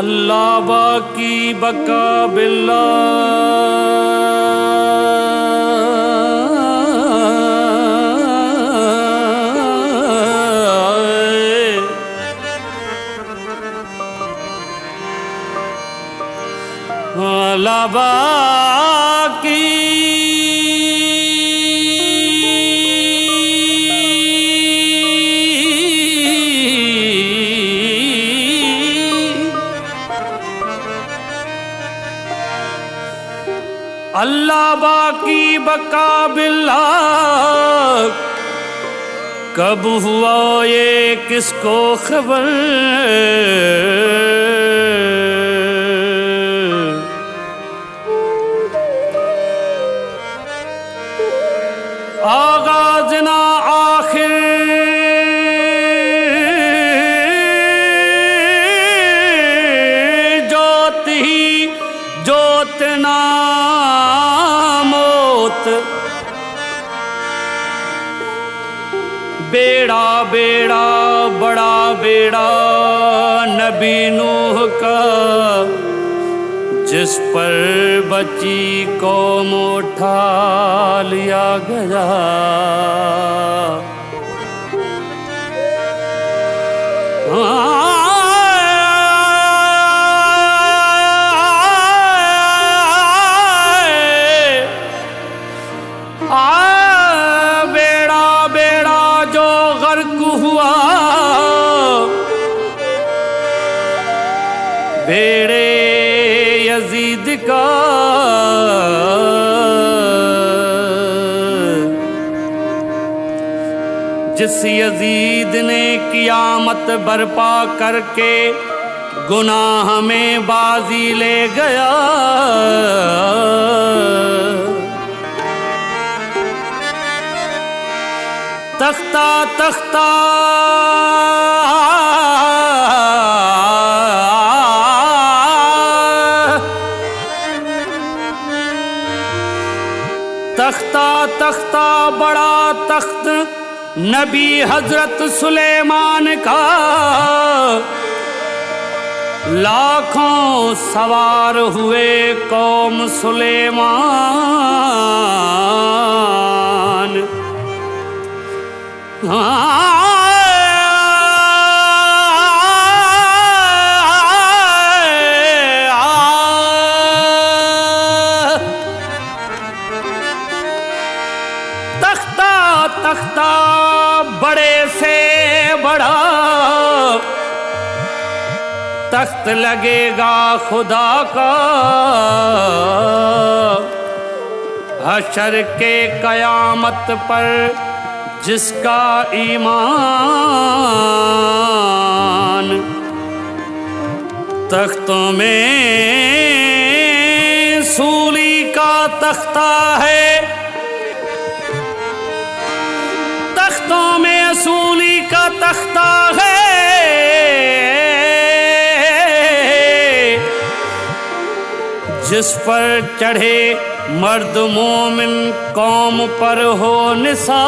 अल्लाह बाकी बका बिल्ला अल्लाह बाकी अल्लाह बाकी बका बिल्ला कब हुआ ये किसको खबर। आगाज ना आखिर जोत ही जोत ना मोत। बेड़ा बेड़ा बड़ा बेड़ा नबी नूह का जिस पर बची कौम उठा लिया गया। बेड़ा बेड़ा जो गर्क हुआ बेड़े यजीद का जिस यजीद ने कियामत बर्पा करके गुनाह में बाजी ले गया। तख्ता तख्ता तख्ता तख्ता बड़ा तख्त नबी हजरत सुलेमान का लाखों सवार हुए कौम सुलेमान। तख्ता तख्ता बड़े से बड़ा तख्त लगेगा खुदा का हशर के कयामत पर जिसका ईमान। तख्तों में सूली का तख्ता है तख्तों में सूली का तख्ता है। जिस पर चढ़े मर्द मोमिन कौम पर हो निसार।